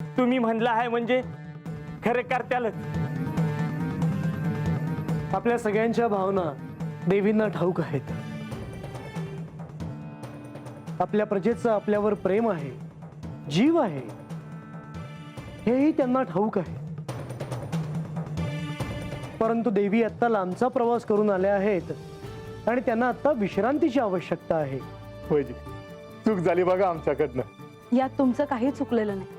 तुम्ही म्हणला आहे म्हणजे खरं करत्यालच. आपल्या सगळ्यांच्या भावना देवींना ठाऊक आहेत. आपल्या प्रजेचं आपल्यावर प्रेम आहे, जीव आहे, हेही त्यांना ठाऊक आहे. परंतु देवी आत्ता लांबचा प्रवास करून आल्या आहेत आणि त्यांना आता विश्रांतीची आवश्यकता आहे. होय जी, चूक झाली बघा आमच्याकडनं. यात तुमचं काही चुकलेलं नाही,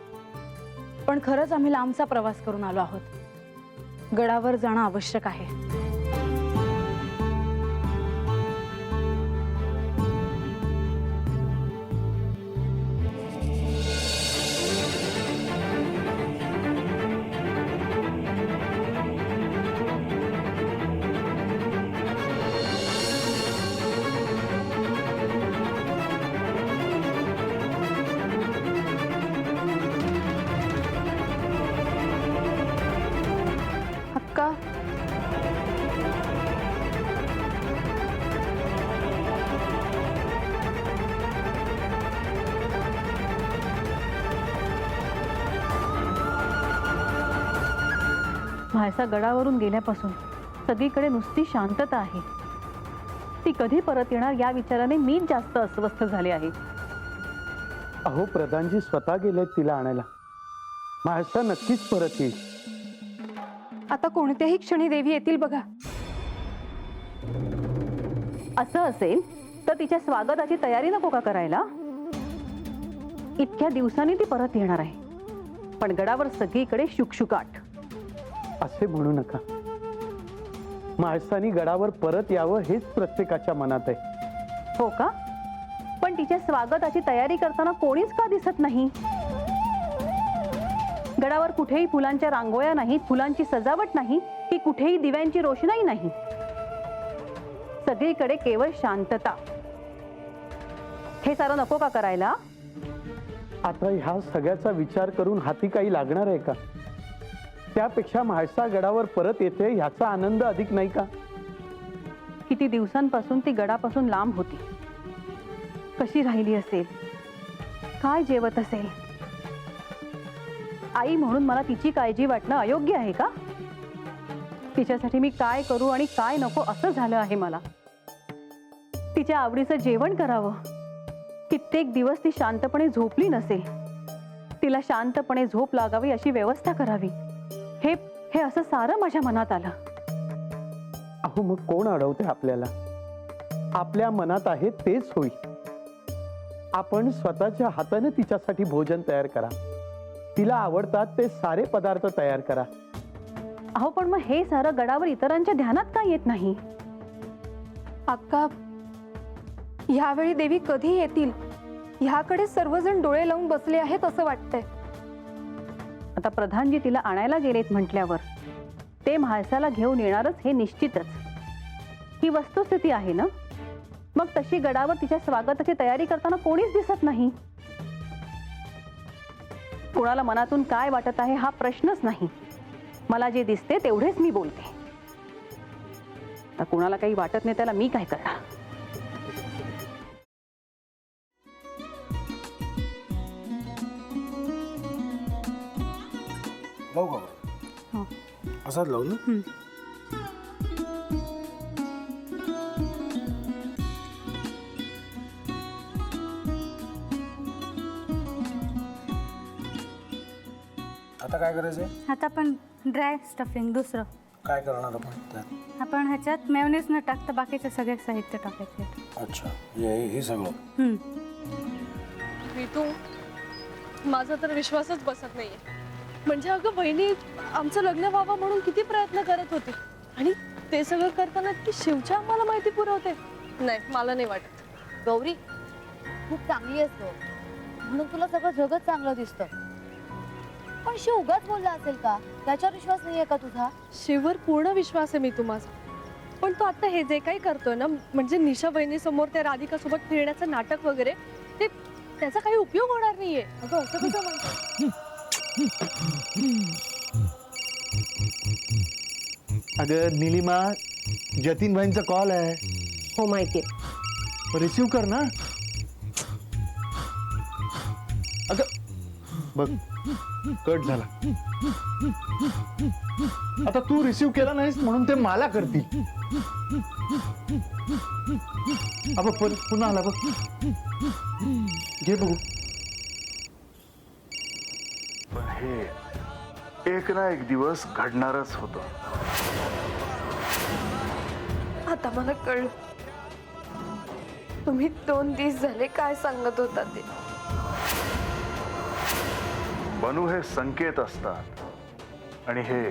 पण खरंच आम्ही लांबचा प्रवास करून आलो आहोत. गडावर जाणं आवश्यक आहे. अक्का, म्हाळसा गडावरून गेल्यापासून सगळीकडे नुसती शांतता आहे. ती कधी परत येणार या विचाराने मी जास्त अस्वस्थ झाले आहे. अहो, प्रधानजी स्वतः गेलेत तिला आणायला. म्हाळसा नक्कीच परत येईल. आता कोणत्याही क्षणी देवी येतील बघा. असं असेल तर तिच्या स्वागताची तयारी नको का करायला? इतक्या दिवसांनी ती परत येणार आहे, पण गडावर सगळीकडे शुकशुकाट. असे म्हणू नका. म्हाळसानी गडावर परत यावं हेच प्रत्येकाच्या मनात आहे. हो का? पण तिच्या स्वागताची तयारी करताना कोणीच का दिसत नाही? गडावर कुठेही फुलांच्या रांगोळ्या नाहीत, फुलांची सजावट नाही, की कुठेही दिव्यांची रोषणाई नाही. सगळीकडे केवळ शांतता. हे सारं नको का करायला? आता ह्या सगळ्याचा विचार करून हाती काही लागणार आहे का? त्यापेक्षा म्हाळसा गडावर परत येते ह्याचा आनंद अधिक नाही का? किती दिवसांपासून ती गडापासून लांब होती. कशी राहिली असेल, काय जेवत असेल? आई म्हणून मला तिची काळजी वाटणं अयोग्य आहे का? तिच्यासाठी मी काय करू आणि काय नको असं झालं आहे मला. तिच्या आवडीचं जेवण करावं. कित्येक दिवस ती शांतपणे झोपली नसेल. तिला शांतपणे झोप लागावी अशी व्यवस्था करावी. हे हे असं सारं माझ्या मनात आलं. अहो, मग कोण अडवते आपल्याला? आपल्या मनात आहे तेच होईल. आपण स्वतःच्या हाताने तिच्यासाठी भोजन तयार करा. तिला आवडतात ते सारे पदार्थ तयार करा. अहो, पण मग हे सारं गडावर इतरांच्या ध्यानात का येत नाही? अक्का, ह्यावेळी देवी कधी येतील ह्याकडे सर्वजण डोळे लावून बसले आहेत असं वाटतंय. आता प्रधानजी तिला आणायला गेलेत म्हटल्यावर ते म्हाळसाला घेऊन येणारच हे निश्चितच. ही वस्तुस्थिती आहे ना? मग तशी गडावर तिच्या स्वागताची तयारी करताना कोणीच दिसत नाही. कोणाला मनातून काय वाटत आहे हा प्रश्नच नाही. मला जे दिसते तेवढेच मी बोलते. आता कोणाला काही वाटत नाही त्याला मी काय करणार? लावू का? असाच लावू ना? आता काय करायचंय? आता आपण ड्राय स्टफिंग दुसरं काय करणार आपण त्यात? आपण ह्याच्यात मेयोनीज न टाकता बाकीचे सगळे साहित्य टाकायचे. अच्छा, हे सगळं. ऋतू, माझा तर विश्वासच बसत नाहीये. म्हणजे अगं बहिणी आमचं लग्न व्हावं म्हणून किती प्रयत्न करत होते आणि ते सगळं करताना ती शिवच्या आम्हाला माहिती पुरवते. नाही, मला नाही वाटत. गौरी, खूप चांगली आहेस गं, म्हणून तुला सगळं जगत चांगलं दिसतं. पण शिव उगाच बोलला असेल का? त्याच्यावर विश्वास नाहीये का तुझा? शिववर पूर्ण विश्वास आहे मी माझा. पण तो आता हे जे काही करतोय ना, म्हणजे निशा बहिणी समोर त्या राधिका सोबत फिरण्याचं नाटक वगैरे, ते त्याचा काही उपयोग होणार नाहीये. अगं असं कसं म्हणतो? अगं नीलिमा, जतीन भाईंचा कॉल आहे. हो माहितीये. रिसीव कर ना. अगं बघ कट झाला. आता तू रिसीव्ह केला नाहीस म्हणून ते मला करतील. अबा पुन्हा आला बघ. घे बघू. पण हे एक ना एक दिवस घडणारच होतं. आता मला कळलं तुम्ही 2 दिवस झाले काय सांगत होता ते. बनू हे संकेत असतात आणि हे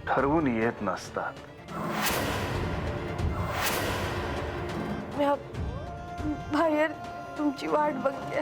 ठरवून येत नसतात. मी बाहेर तुमची वाट बघते.